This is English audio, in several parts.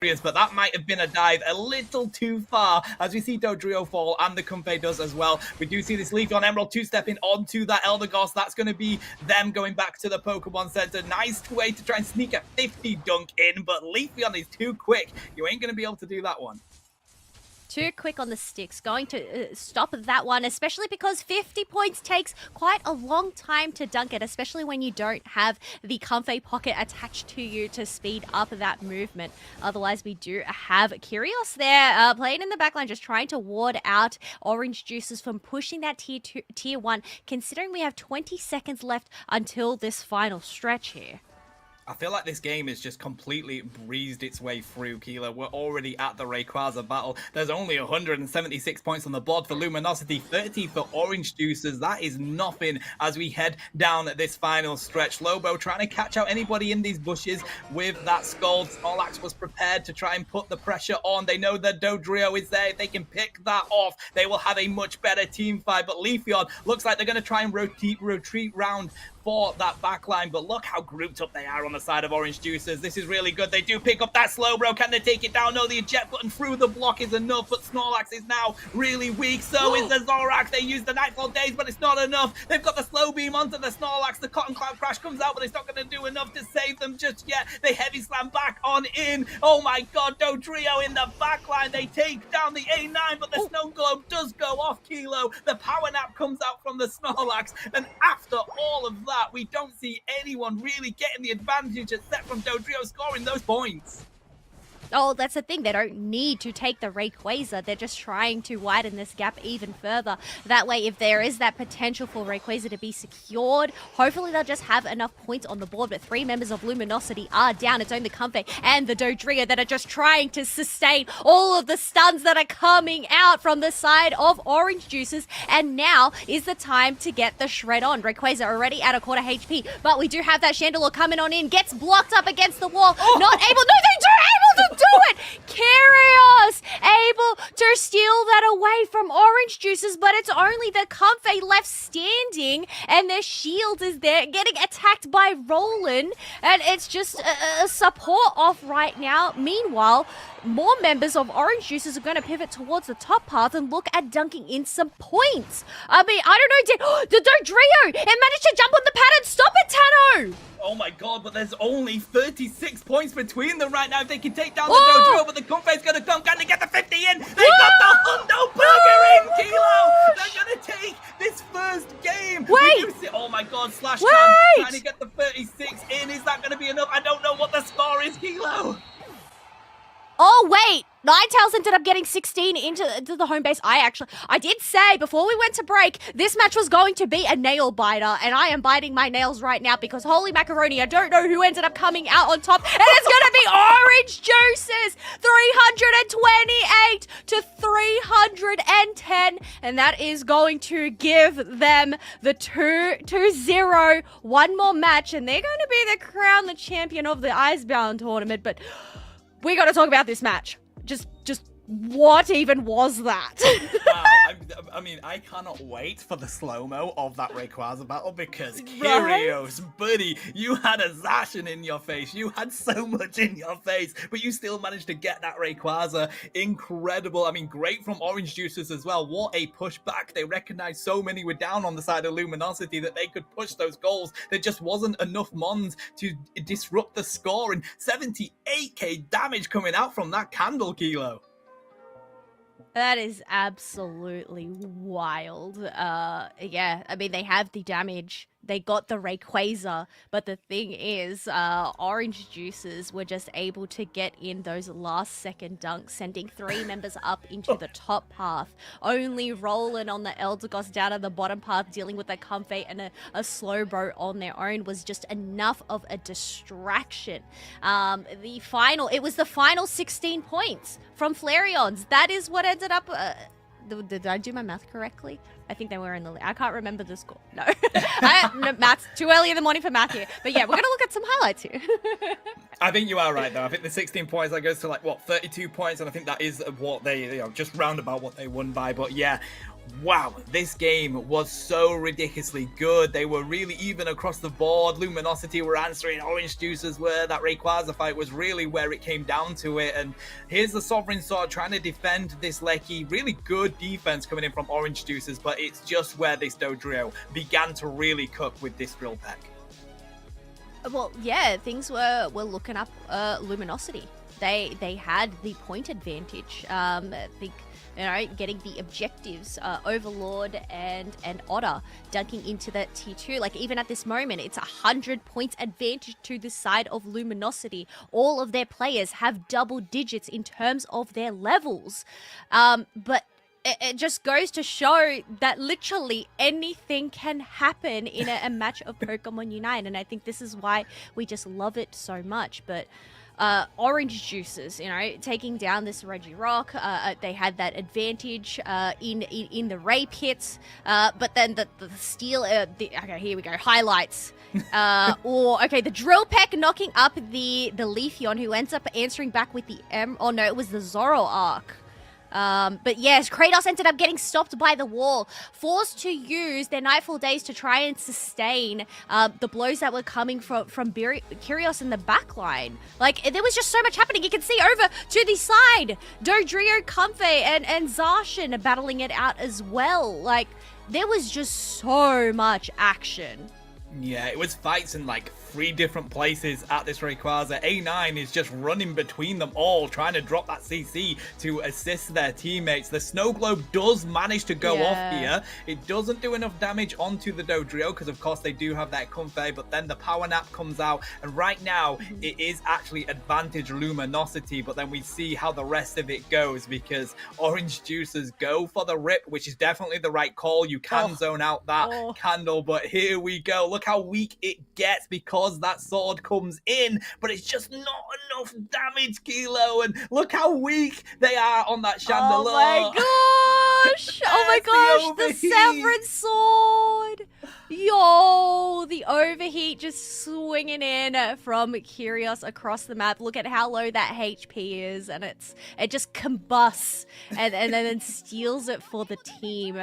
but that might have been a dive a little too far as we see Dodrio fall and the Comfey does as well. We do see this Leafeon Emerald two-stepping onto that Elder Goss. That's going to be them going back to the Pokemon Center. Nice way to try and sneak a 50 dunk in, but Leafeon is too quick. You ain't going to be able to do that one. Too quick on the sticks, going to stop that one, especially because 50 points takes quite a long time to dunk it, especially when you don't have the Comfey pocket attached to you to speed up that movement. Otherwise, we do have Curios there, playing in the backline, just trying to ward out Orange Juices from pushing that tier 1, considering we have 20 seconds left until this final stretch here. I feel like this game has just completely breezed its way through, Kilo. We're already at the Rayquaza battle. There's only 176 points on the board for Luminosity, 30 for Orange Juices. That is nothing as we head down this final stretch. Lobo trying to catch out anybody in these bushes with that Scald. Snorlax was prepared to try and put the pressure on. They know that Dodrio is there. If they can pick that off, they will have a much better team fight. But Leafeon looks like they're going to try and retreat round for that backline, but look how grouped up they are on the side of Orange Juices. This is really good. They do pick up that Slowbro. Can they take it down? No, the eject button through the block is enough, but Snorlax is now really weak. So is the Zorak. They use the Nightfall Daze, but it's not enough. They've got the Slow Beam onto the Snorlax. The Cotton Cloud Crash comes out, but it's not going to do enough to save them just yet. They heavy slam back on in. Oh my god, Dodrio in the backline. They take down the A9, but the Snow Globe does go off, Kilo. The Power Nap comes out from the Snorlax, and after all of that, we don't see anyone really getting the advantage except from Dodrio scoring those points. Oh, that's the thing. They don't need to take the Rayquaza. They're just trying to widen this gap even further. That way, if there is that potential for Rayquaza to be secured, hopefully they'll just have enough points on the board. But 3 members of Luminosity are down. It's only the Comfey and the Dodrio that are just trying to sustain all of the stuns that are coming out from the side of Orange Juices. And now is the time to get the shred on. Rayquaza already at a quarter HP, but we do have that Chandelure coming on in. Gets blocked up against the wall. Not able. No, they do able to do it! Curios able to steal that away from Orange Juices, but it's only the Comfey left standing, and their shield is there, getting attacked by Roland, and it's just a support off right now. Meanwhile, more members of Orange Juices are going to pivot towards the top path and look at dunking in some points. I mean, I don't know, the Dodrio, it managed to jump on the pad and stop it, Tano! Oh my god, but there's only 36 points between them right now. If they can take down the Dodrio, but the Comfey's going to come. Can they get the 50 in? They got the Hundo Burger in, Kilo! They're going to take this first game. Wait! Oh my god, Slash Cam trying to get the 36 in. Is that going to be enough? I don't know what the score is, Kilo. Oh, wait. Ninetales ended up getting 16 into the home base. I did say before we went to break, this match was going to be a nail biter, and I am biting my nails right now because holy macaroni, I don't know who ended up coming out on top, and it's going to be Orange Juices, 328 to 310, and that is going to give them the 2-0, one more match, and they're going to be the champion of the IceBound tournament, but we got to talk about this match. Just what even was that? Wow, I mean, I cannot wait for the slow-mo of that Rayquaza battle because Curios, buddy, you had a Zacian in your face. You had so much in your face, but you still managed to get that Rayquaza. Incredible. I mean, great from Orange Juices as well. What a pushback. They recognized so many were down on the side of Luminosity that they could push those goals. There just wasn't enough Mons to disrupt the score, and 78k damage coming out from that candle, Kilo. That is absolutely wild. Yeah, I mean, they have the damage. They got the Rayquaza, but the thing is, Orange Juices were just able to get in those last-second dunks, sending 3 members up into the top path. Only Roland on the Elder Goss down at the bottom path, dealing with a Comfey and a Slowbro on their own, was just enough of a distraction. It was the final 16 points from Flareons. That is what ended up... did I do my math correctly? I think they were in the... I can't remember the score. No. No, math's too early in the morning for math here. But yeah, we're going to look at some highlights here. I think you are right, though. I think the 16 points, that goes to, 32 points. And I think that is what they, just round about what they won by. But yeah, Wow, this game was so ridiculously good. They were really even across the board. Luminosity were answering, Orange Juicers were. That Rayquaza fight was really where it came down to it. And here's the Sovereign Sword trying to defend this Lecky. Really good defense coming in from Orange Juicers, but it's just where this Dodrio began to really cook with this Drill Peck. Well, yeah, things were looking up Luminosity. They had the point advantage. I think, you know, getting the objectives, Overlord and Otter dunking into that T2. Like, even at this moment, it's 100 points advantage to the side of Luminosity. All of their players have double digits in terms of their levels. But it just goes to show that literally anything can happen in a match of Pokemon Unite. And I think this is why we just love it so much. But Orange Juicers, you know, taking down this Regirock, they had that advantage in the Ray pits, but then the Steel, okay, here we go, highlights. The Drill Peck knocking up the Leafeon, who ends up answering back with the oh no, it was the Zoroark. But yes, Kratos ended up getting stopped by the wall, forced to use their Nightfall Days to try and sustain the blows that were coming from Curios in the backline. Like, there was just so much happening. You can see over to the side, Dodrio, Comfey, and Zacian battling it out as well. Like, there was just so much action. Yeah, it was fights in like 3 different places at this Rayquaza. A9 is just running between them all, trying to drop that CC to assist their teammates. The Snow Globe does manage to go off here. It doesn't do enough damage onto the Dodrio, because of course they do have that Comfey, but then the Power Nap comes out, and right now it is actually advantage Luminosity, but then we see how the rest of it goes, because Orange Juicers go for the rip, which is definitely the right call. You can zone out that candle, but here we go. Look how weak it gets because that sword comes in, but it's just not enough damage, Kilo, and look how weak they are on that Chandelier. Oh my gosh! Oh my gosh! The Severin sword! Yo! The overheat just swinging in from Curios across the map. Look at how low that HP is, and it just combusts and then steals it for the team.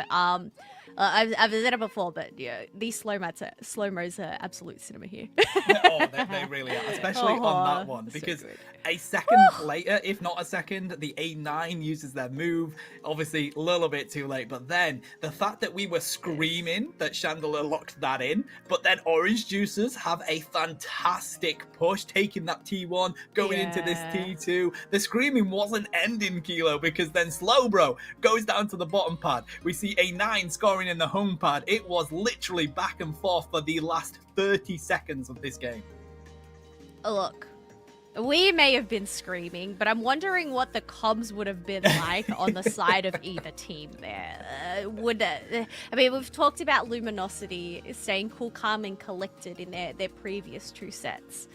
I've said it before, but yeah, these slow-mos are absolute cinema here. They really are, especially on that one, because so a second later, if not a second, the A9 uses their move. Obviously, a little bit too late, but then the fact that we were screaming that Chandelier locked that in, but then Orange Juicers have a fantastic push, taking that T1, going into this T2. The screaming wasn't ending, Kilo, because then Slowbro goes down to the bottom pad. We see A9 scoring in the home pad. It was literally back and forth for the last 30 seconds of this game. Look, we may have been screaming, but I'm wondering what the comms would have been like on the side of either team there. I mean, we've talked about Luminosity staying cool, calm, and collected in their previous 2 sets.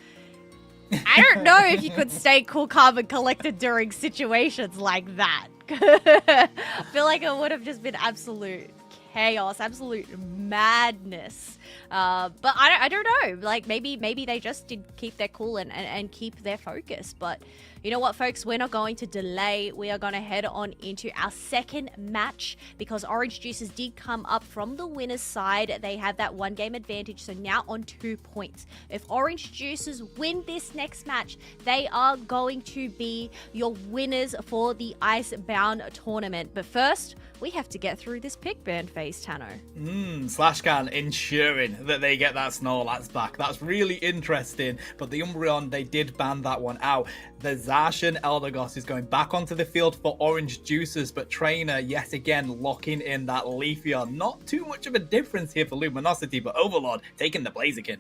I don't know if you could stay cool, calm, and collected during situations like that. I feel like it would have just been absolute chaos, absolute madness. But I don't know. Like, maybe they just did keep their cool and keep their focus. But you know what, folks? We're not going to delay. We are going to head on into our second match, because Orange Juicers did come up from the winner's side. They have that 1-game advantage, so now on 2 points. If Orange Juicers win this next match, they are going to be your winners for the IceBound tournament. But first, we have to get through this pick ban phase, Tano. Slashcan ensuring that they get that Snorlax back. That's really interesting. But the Umbreon, they did ban that one out. The Zacian Eldegoss is going back onto the field for Orange Juicers, but Trainer yet again locking in that Leafeon. Not too much of a difference here for Luminosity, but Overlord taking the Blaziken.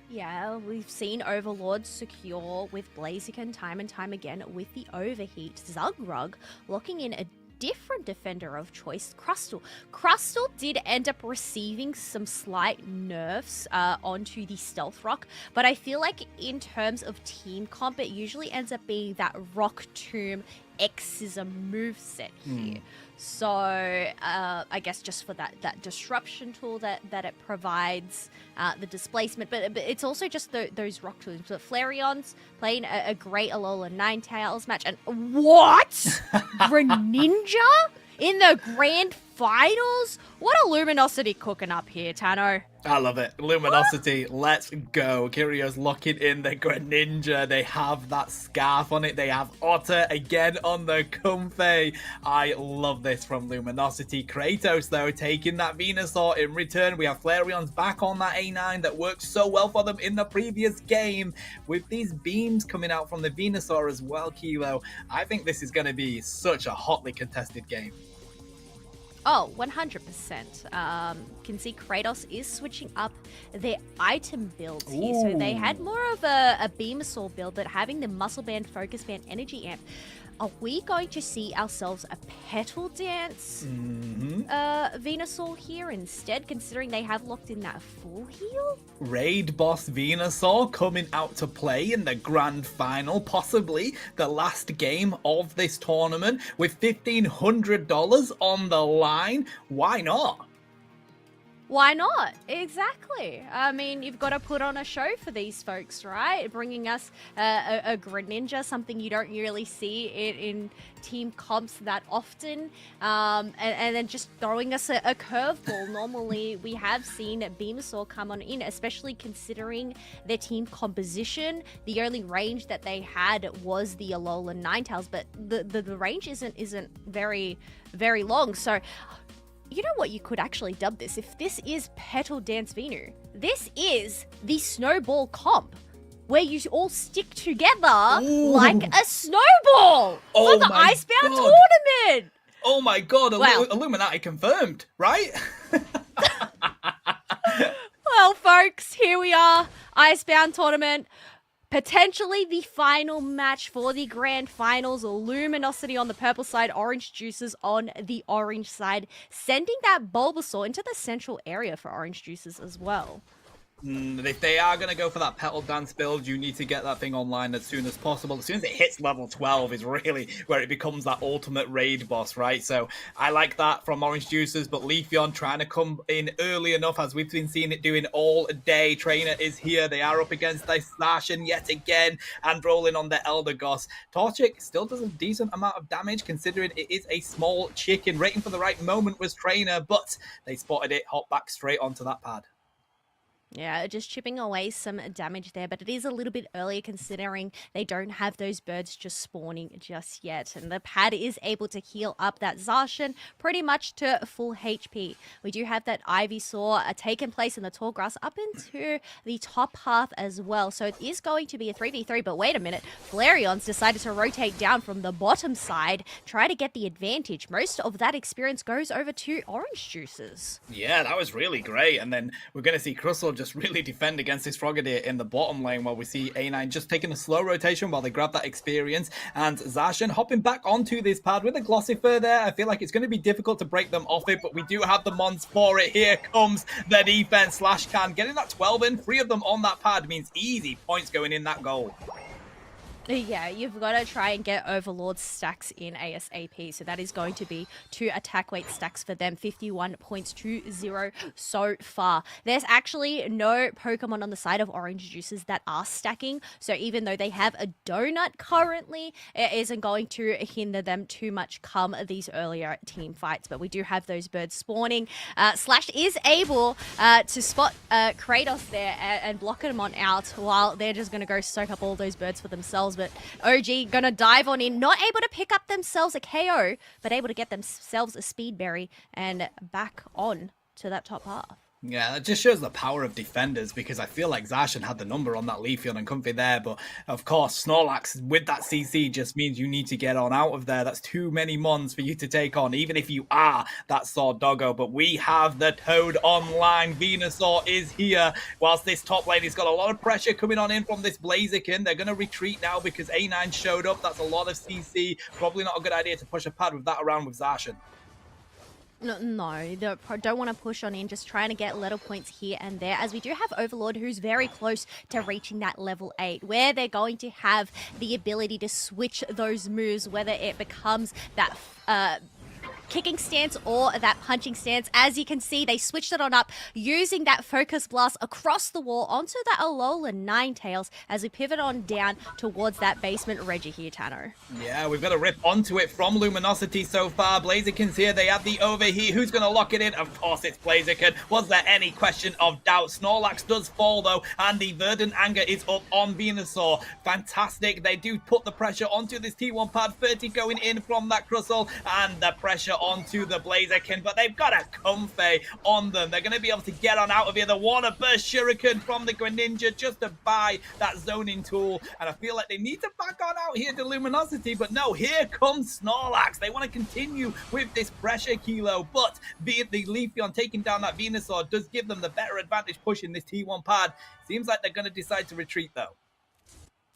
Yeah, we've seen Overlord secure with Blaziken time and time again with the overheat. Zugrug locking in a different defender of choice, Crustle. Crustle did end up receiving some slight nerfs onto the Stealth Rock, but I feel like in terms of team comp, it usually ends up being that Rock Tomb Exism moveset here. So I guess just for that disruption tool that it provides, the displacement, but it's also just those rock tools. But Flareon's playing a great Alola Ninetales match, and what? Greninja in the grand finals? What a Luminosity cooking up here, Tano. I love it. Luminosity, let's go. Kirio's locking in the Greninja. They have that scarf on it. They have Otter again on the Comfey. I love this from Luminosity. Kratos, though, taking that Venusaur in return. We have Flareon's back on that A9 that worked so well for them in the previous game. With these beams coming out from the Venusaur as well, Kilo, I think this is going to be such a hotly contested game. Oh, 100%. Can see Kratos is switching up their item builds here. So they had more of a Venusaur build, but having the Muscle Band, Focus Band, Energy Amp. Are we going to see ourselves a Petal Dance Venusaur here instead, considering they have locked in that full heal? Raid Boss Venusaur coming out to play in the grand final, possibly the last game of this tournament, with $1,500 on the line. Why not? Why not? Exactly. I mean, you've got to put on a show for these folks, right? Bringing us a Greninja, something you don't really see in team comps that often, and then just throwing us a curveball. Normally, we have seen Venusaur come on in, especially considering their team composition. The only range that they had was the Alolan Ninetales, but the range isn't very, very long. So, you know what you could actually dub this? If this is Petal Dance Venu, this is the snowball comp, where you all stick together like a snowball for the IceBound tournament. Oh my god, Wow. Illuminati confirmed, right? Well, folks, here we are, IceBound tournament. Potentially the final match for the grand finals. Luminosity on the purple side, Orange Juices on the orange side, sending that Bulbasaur into the central area for Orange Juices as well. If they are going to go for that Petal Dance build, you need to get that thing online as soon as possible. As soon as it hits level 12 is really where it becomes that ultimate raid boss, right? So I like that from Orange Juices, but Leafeon trying to come in early enough, as we've been seeing it doing all day. Trainer is here. They are up against the Zacian yet again and rolling on the Eldegoss. Torchic still does a decent amount of damage considering it is a small chicken. Waiting for the right moment was Trainer, but they spotted it, hop back straight onto that pad. Yeah, just chipping away some damage there, but it is a little bit earlier considering they don't have those birds just spawning just yet. And the pad is able to heal up that Zacian pretty much to full HP. We do have that Ivysaur taking place in the tall grass up into the top half as well. So it is going to be a 3v3, but wait a minute. Flareon's decided to rotate down from the bottom side, try to get the advantage. Most of that experience goes over to Orange Juices. Yeah, that was really great. And then we're going to see Crustle just really defend against this Frogadier in the bottom lane, while we see A9 just taking a slow rotation while they grab that experience, and Zacian hopping back onto this pad with a Glossifer there. I feel like it's going to be difficult to break them off it, but we do have the mons for it. Here comes the defense. Slash Can getting that 12 in, 3 of them on that pad means easy points going in that goal. Yeah, you've got to try and get Overlord stacks in ASAP. So that is going to be 2 attack weight stacks for them. 51.20 so far. There's actually no Pokemon on the side of Orange Juices that are stacking. So even though they have a donut currently, it isn't going to hinder them too much come these earlier team fights. But we do have those birds spawning. Slash is able to spot Kratos there and block him on out, while they're just going to go soak up all those birds for themselves. But OG gonna dive on in, not able to pick up themselves a KO, but able to get themselves a speed berry and back on to that top half. Yeah, it just shows the power of defenders, because I feel like Zacian had the number on that Leafeon and Comfy there, but of course Snorlax with that CC just means you need to get on out of there. That's too many mons for you to take on, even if you are that Sword Doggo. But we have the Toad online. Venusaur is here, whilst this top lane has got a lot of pressure coming on in from this Blaziken. They're going to retreat now because A9 showed up. That's a lot of CC. Probably not a good idea to push a pad with that around with Zacian. No, they don't want to push on in, just trying to get little points here and there, as we do have Overlord who's very close to reaching that level 8, where they're going to have the ability to switch those moves, whether it becomes that kicking stance or that punching stance. As you can see, they switched it on up using that focus blast across the wall onto that Alola Ninetales as we pivot on down towards that basement Reggie here, Tano. Yeah, we've got a rip onto it from Luminosity so far. Blaziken's here. They have the overheat. Who's going to lock it in? Of course, it's Blaziken. Was there any question of doubt? Snorlax does fall, though, and the Verdant Anger is up on Venusaur. Fantastic. They do put the pressure onto this T1 pad. 30 going in from that Crustle, and the pressure onto the Blaziken, but they've got a Comfey on them. They're going to be able to get on out of here. They want a Burst Shuriken from the Greninja just to buy that zoning tool, and I feel like they need to back on out here to Luminosity, but no, here comes Snorlax. They want to continue with this pressure, Kilo, but the Leafeon taking down that Venusaur does give them the better advantage pushing this T1 pad. Seems like they're going to decide to retreat, though.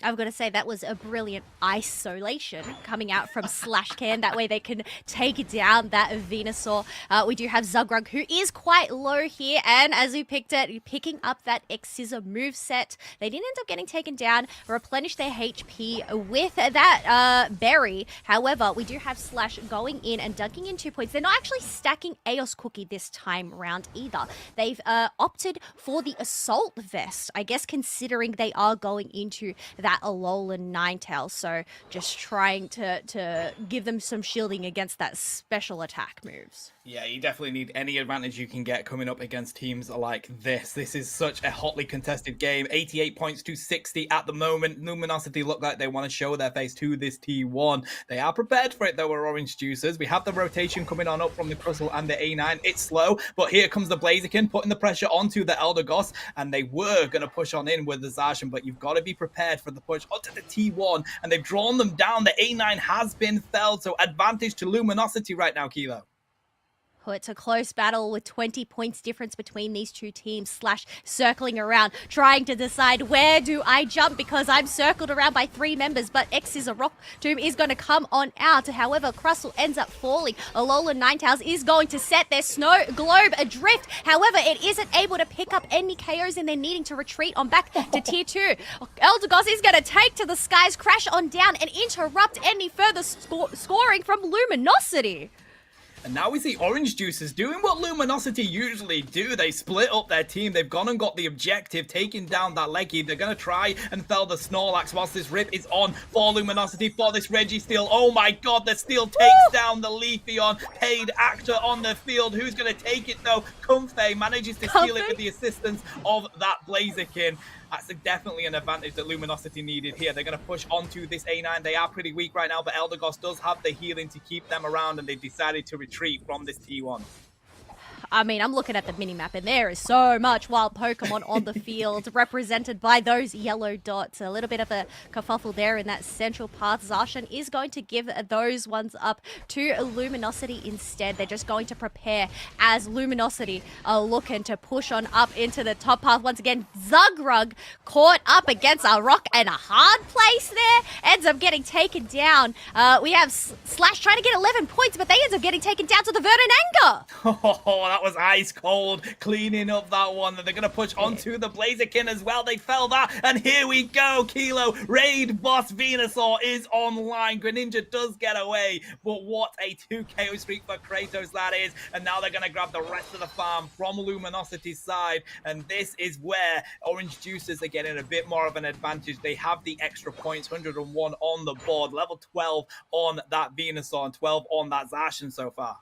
I've got to say, that was a brilliant isolation coming out from Slashcan. That way they can take down that Venusaur. We do have Zugrug, who is quite low here. And as we picked it, picking up that X-Scissor moveset. They didn't end up getting taken down, replenish their HP with that berry. However, we do have Slash going in and dunking in 2 points. They're not actually stacking Eos Cookie this time round either. They've opted for the Assault Vest, I guess, considering they are going into that Alolan Ninetales, so just trying to give them some shielding against that special attack moves. Yeah, you definitely need any advantage you can get coming up against teams like this. This is such a hotly contested game. 88 points to 60 at the moment. Luminosity look like they want to show their face to this T1. They are prepared for it, though, we're Orange Juicers. We have the rotation coming on up from the Crustle and the A9. It's slow, but here comes the Blaziken, putting the pressure onto the Eldegoss, and they were going to push on in with the Zacian, but you've got to be prepared for the push onto the T1, and they've drawn them down. The A9 has been felled, so advantage to Luminosity right now, Kilo. Oh, it's a close battle with 20 points difference between these two teams. Slash circling around, trying to decide where do I jump because I'm circled around by 3 members, but X-Scissor Rock Tomb is going to come on out. However, Crustle ends up falling. Alola Ninetales is going to set their snow globe adrift. However, it isn't able to pick up any KOs and they're needing to retreat on back to tier 2. Eldegoss is going to take to the skies, crash on down and interrupt any further scoring from Luminosity. And now we see Orange Juicers doing what Luminosity usually do. They split up their team. They've gone and got the objective, taking down that Leggy. They're going to try and fell the Snorlax whilst this rip is on for Luminosity for this Registeel. Oh my god, the Steel takes down the Leafeon. Paid actor on the field. Who's going to take it though? Comfey manages to steal it with the assistance of that Blaziken. That's definitely an advantage that Luminosity needed here. They're going to push onto this A9. They are pretty weak right now, but Eldegoss does have the healing to keep them around, and they decided to retreat from this T1. I mean, I'm looking at the minimap and there is so much wild Pokemon on the field represented by those yellow dots. A little bit of a kerfuffle there in that central path. Zacian is going to give those ones up to Luminosity instead. They're just going to prepare as Luminosity are looking to push on up into the top path. Once again, Zugrug caught up against a rock and a hard place there. Ends up getting taken down. We have Slash trying to get 11 points, but they end up getting taken down to the Verdant Anger. Oh, that was ice cold, cleaning up that one. They're going to push onto the Blaziken as well. They fell that, and here we go, Kilo. Raid Boss Venusaur is online. Greninja does get away, but what a 2 KO streak for Kratos that is. And now they're going to grab the rest of the farm from Luminosity's side, and this is where Orange Juicers are getting a bit more of an advantage. They have the extra points, 101 on the board, level 12 on that Venusaur, and 12 on that Zacian so far.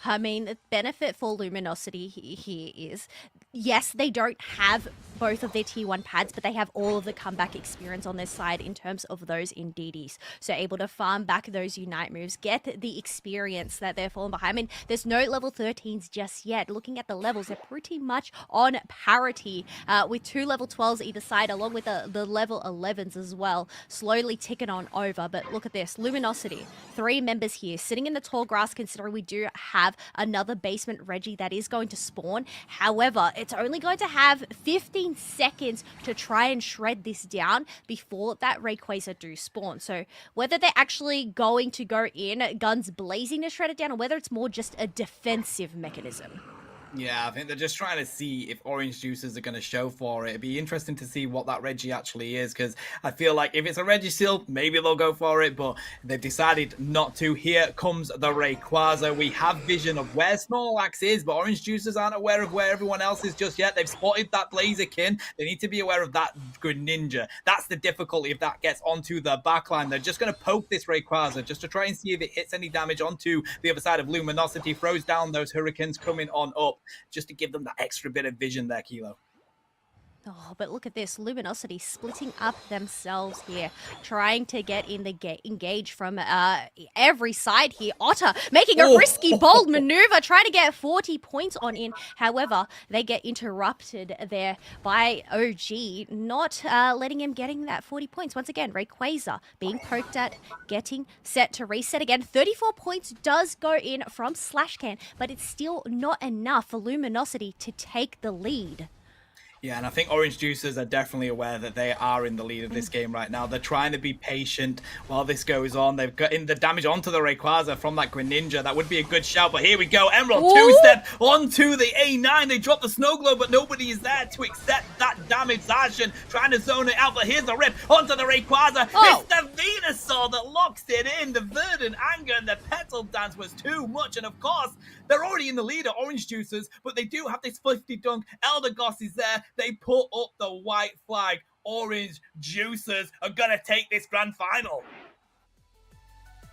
I mean, the benefit for Luminosity here is, yes, they don't have both of their T1 pads, but they have all of the comeback experience on their side in terms of those in DDs. So able to farm back those Unite moves, get the experience that they're falling behind. I mean, there's no level 13s just yet. Looking at the levels, they're pretty much on parity with 2 level 12s either side, along with the level 11s as well, slowly ticking on over. But look at this, Luminosity, 3 members here, sitting in the tall grass, considering we do have another basement Reggie that is going to spawn. However, it's only going to have 15 seconds to try and shred this down before that Rayquaza do spawn. So whether they're actually going to go in guns blazing to shred it down, or whether it's more just a defensive mechanism. Yeah, I think they're just trying to see if orange juices are going to show for it. It'd be interesting to see what that Reggie actually is, because I feel like if it's a Reggie still, maybe they'll go for it, but they've decided not to. Here comes the Rayquaza. We have vision of where Snorlax is, but orange juices aren't aware of where everyone else is just yet. They've spotted that Blaziken. They need to be aware of that Greninja. That's the difficulty if that gets onto the backline. They're just going to poke this Rayquaza just to try and see if it hits any damage onto the other side of Luminosity, throws down those Hurricanes coming on up, just to give them that extra bit of vision there, Kilo. Oh, but look at this. Luminosity splitting up themselves here, trying to get in the engage from every side here. Otter making a risky, bold maneuver, trying to get 40 points on in. However, they get interrupted there by OG, not letting him getting that 40 points. Once again, Rayquaza being poked at, getting set to reset again. 34 points does go in from Slashcan, but it's still not enough for Luminosity to take the lead. Yeah, and I think Orange Juicers are definitely aware that they are in the lead of this game right now. They're trying to be patient while this goes on. They've gotten the damage onto the Rayquaza from that Greninja. That would be a good shout, but here we go. Emerald, two-step onto the A9. They drop the Snow Globe, but nobody is there to accept that damage. Zacian trying to zone it out, but here's the rip onto the Rayquaza. It's the Venusaur that locks it in. The Verdant Anger and the Petal Dance was too much, and of course, they're already in the lead at Orange Juicers, but they do have this 50 dunk. Eldegoss is there. They put up the white flag. Orange Juicers are going to take this grand final.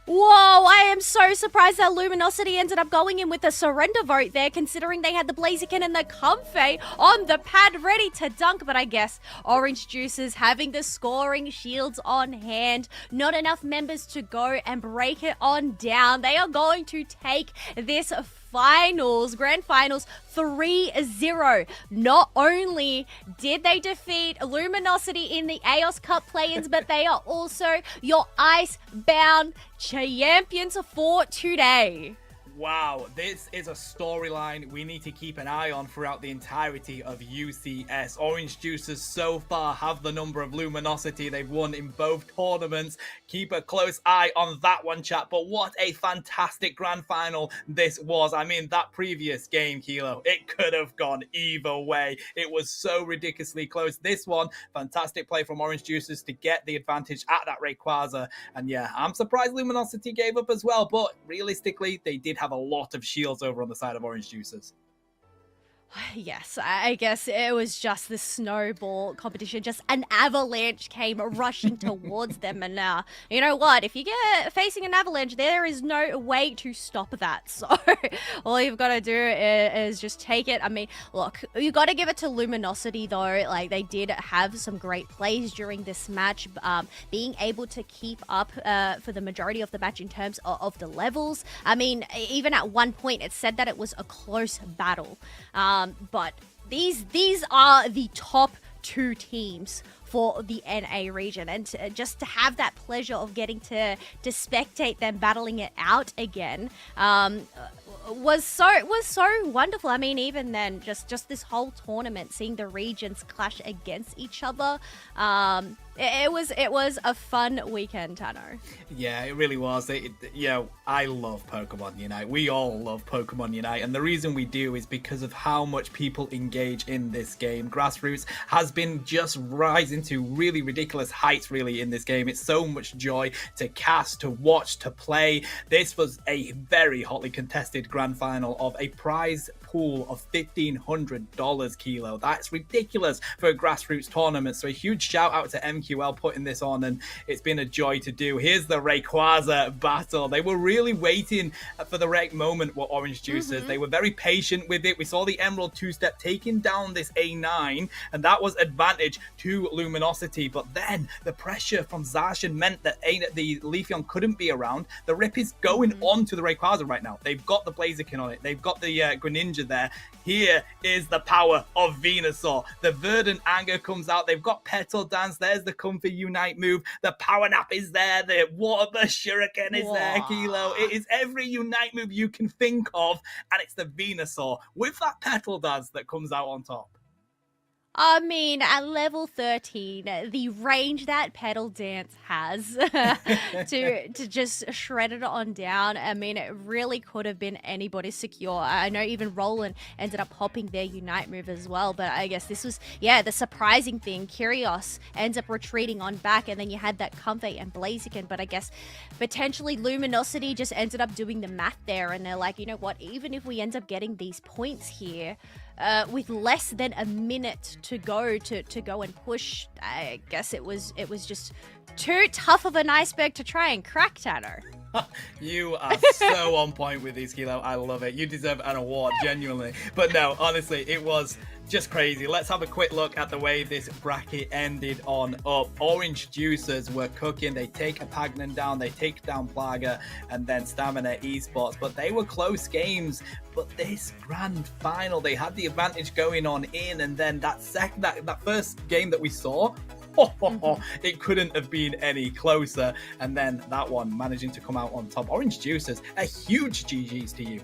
Whoa, I am so surprised that Luminosity ended up going in with the surrender vote there, considering they had the Blaziken and the Comfey on the pad ready to dunk. But I guess Orange Juicers having the scoring shields on hand, not enough members to go and break it on down. They are going to take this grand finals 3-0. Not only did they defeat Luminosity in the AOS Cup play-ins, but they are also your IceBound champions for today. Wow, this is a storyline we need to keep an eye on throughout the entirety of UCS. Orange Juicers so far have the number of Luminosity. They've won in both tournaments. Keep a close eye on that one, chat. But what a fantastic grand final this was. I mean, that previous game, Kilo, it could have gone either way. It was so ridiculously close. This one, fantastic play from Orange Juicers to get the advantage at that Rayquaza. And yeah, I'm surprised Luminosity gave up as well. But realistically, they did have a lot of shields over on the side of Orange Juicers. Yes, I guess it was just the snowball competition. Just an avalanche came rushing towards them. And you know what? If you get facing an avalanche, there is no way to stop that. So all you've got to do is just take it. I mean, look, you got to give it to Luminosity, though. Like, they did have some great plays during this match. Being able to keep up for the majority of the match in terms of the levels. I mean, even at one point, it said that it was a close battle. But these are the top two teams for the NA region, and just to have that pleasure of getting to spectate them battling it out again was so wonderful. I mean, even then, just this whole tournament, seeing the regions clash against each other, it was a fun weekend, Tano. Yeah, it really was. I love Pokemon Unite. We all love Pokemon Unite, and the reason we do is because of how much people engage in this game. Grassroots has been just rising to really ridiculous heights, really, in this game. It's so much joy to cast, to watch, to play. This was a very hotly contested grand final of a prize pool of $1,500, Kilo. That's ridiculous for a grassroots tournament. So a huge shout out to MQL putting this on, and it's been a joy to do. Here's the Rayquaza battle. They were really waiting for the right moment with Orange Juicers. They were very patient with it. We saw the Emerald two-step taking down this A9, and that was advantage to Luminosity. But then the pressure from Zacian meant that the Leafeon couldn't be around. The Rip is going on to the Rayquaza right now. They've got the Blaziken on it. They've got the Greninja there. Here is the power of Venusaur. The Verdant Anger comes out. They've got Petal Dance. There's the Comfy Unite move. The Power Nap is there. The Water Burst Shuriken is there, Kilo. It is every Unite move you can think of, and it's the Venusaur with that Petal Dance that comes out on top. I mean, at level 13, the range that Pedal Dance has to just shred it on down, I mean, it really could have been anybody's secure. I know even Roland ended up hopping their Unite move as well, but I guess this was, yeah, the surprising thing. Kyrios ends up retreating on back, and then you had that Comfey and Blaziken, but I guess potentially Luminosity just ended up doing the math there, and they're like, you know what, even if we end up getting these points here, with less than a minute to go to go and push, I guess it was just too tough of an iceberg to try and crack, Tanner. You are so on point with these, Kilo. I love it. You deserve an award, genuinely. But no, honestly, it was just crazy. Let's have a quick look at the way this bracket ended on up. Orange Juicers were cooking. They take a Pagnan down, they take down Plaga, and then STMN Esports. But they were close games. But this grand final, they had the advantage going on in, and then that first game that we saw, it couldn't have been any closer. And then that one managing to come out on top. Orange Juicers, a huge GG's to you.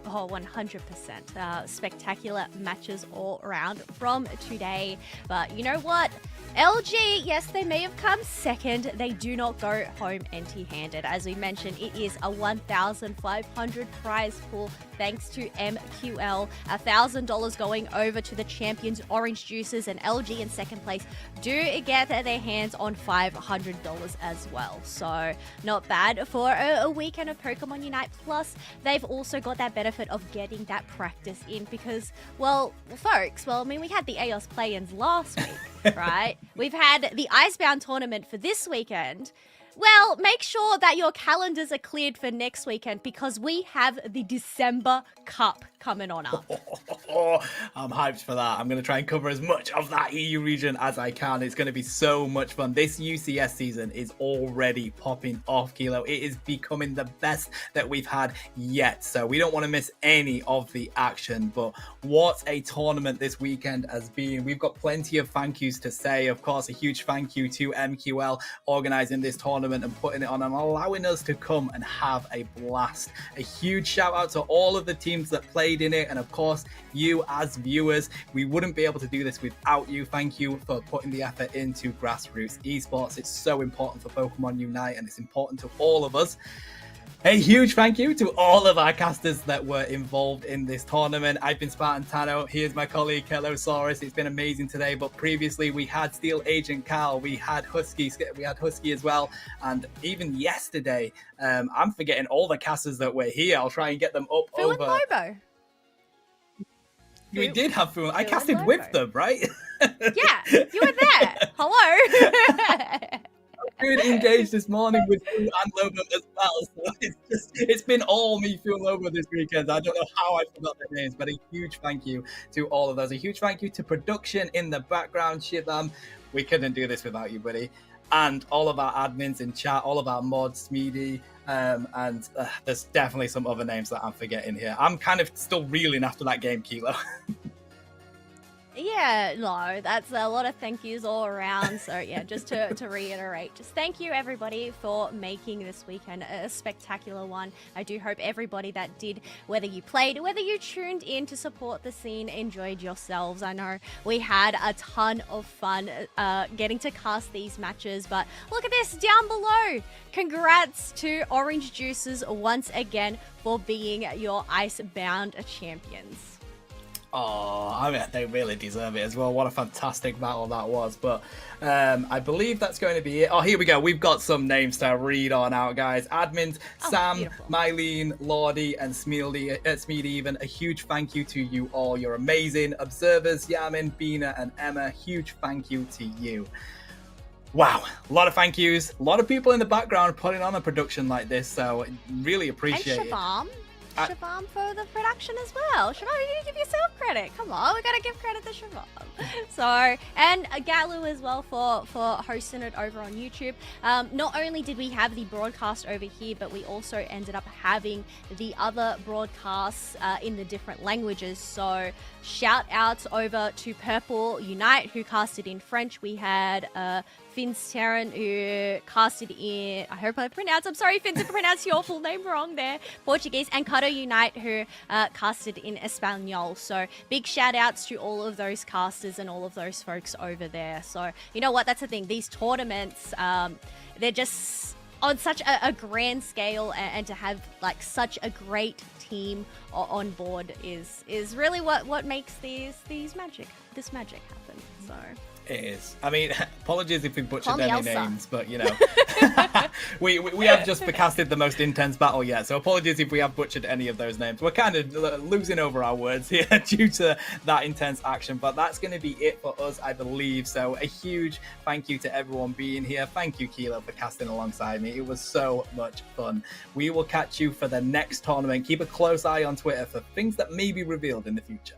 Oh, 100%. Spectacular matches all around from today. But you know what? LG, yes, they may have come second. They do not go home empty-handed. As we mentioned, it is a 1,500 prize pool thanks to MQL. $1,000 going over to the champions, Orange Juicers, and LG in second place do get their hands on $500 as well. So not bad for a weekend of Pokemon Unite. Plus, they've also got that benefit of getting that practice in because, well, folks, I mean, we had the AOS play-ins last week, right? We've had the IceBound tournament for this weekend. Well, make sure that your calendars are cleared for next weekend because we have the December Cup coming on up. I'm hyped for that. I'm going to try and cover as much of that EU region as I can. It's going to be so much fun. This UCS season is already popping off, Kilo. It is becoming the best that we've had yet. So we don't want to miss any of the action. But what a tournament this weekend has been. We've got plenty of thank yous to say. Of course, a huge thank you to MQL organizing this tournament and putting it on and allowing us to come and have a blast. A huge shout out to all of the teams that played in it, and of course you as viewers. We wouldn't be able to do this without you. Thank you for putting the effort into grassroots esports. It's so important for Pokemon Unite and it's important to all of us. A huge thank you to all of our casters that were involved in this tournament. I've been Spartan Tano. Here's my colleague, Kelosaurus. It's been amazing today, but previously we had Steel Agent Cal, we had Husky as well, and even yesterday, I'm forgetting all the casters that were here. I'll try and get them up Phil over. And Lobo. We did have Phil. I Phil casted and with Lobo. them, right? Yeah, you were there. Hello. Good engaged this morning with Phil and Lobo as well. So it's been all me, Phil Lobo this weekend. I don't know how I forgot their names, but a huge thank you to all of those. A huge thank you to production in the background, Shibam. We couldn't do this without you, buddy. And all of our admins in chat, all of our mods, Smeedy, and there's definitely some other names that I'm forgetting here. I'm kind of still reeling after that game, Kilo. Yeah, no, that's a lot of thank yous all around. So yeah, just to reiterate, just thank you everybody for making this weekend a spectacular one. I do hope everybody that did, whether you played, whether you tuned in to support the scene, enjoyed yourselves. I know we had a ton of fun getting to cast these matches, but look at this down below. Congrats to Orange Juicers once again for being your IceBound champions. Oh, I mean, they really deserve it as well. What a fantastic battle that was. But I believe that's going to be it. Oh, here we go. We've got some names to read on out, guys. Admins, Sam, beautiful. Mylene, Lordy, and Smeedy even. A huge thank you to you all. You're amazing. Observers, Yamin, Bina, and Emma, huge thank you to you. Wow, a lot of thank yous. A lot of people in the background putting on a production like this, so really appreciate it. Shabam for the production as well. Shabam, you need to give yourself credit. Come on, we gotta give credit to Shabam. So, and Ghatlue as well for hosting it over on YouTube. Not only did we have the broadcast over here, but we also ended up having the other broadcasts in the different languages. So, shout outs over to Purple Unite who casted in French. We had Finsteren, who casted in, I hope I pronounced, I'm sorry, Finn, to pronounce your full name wrong there, Portuguese, and Cato Unite, who casted in Espanol. So big shout outs to all of those casters and all of those folks over there. So, you know what, that's the thing, these tournaments, they're just on such a grand scale, and to have like such a great team on board is really what makes this magic happen. So it is. I mean, apologies if we butchered Call me any Elsa. names, but you know, we have just casted the most intense battle yet. So apologies if we have butchered any of those names. We're kind of losing over our words here due to that intense action. But that's going to be it for us, I believe. So a huge thank you to everyone being here. Thank you, Keela, for casting alongside me. It was so much fun. We will catch you for the next tournament. Keep a close eye on Twitter for things that may be revealed in the future.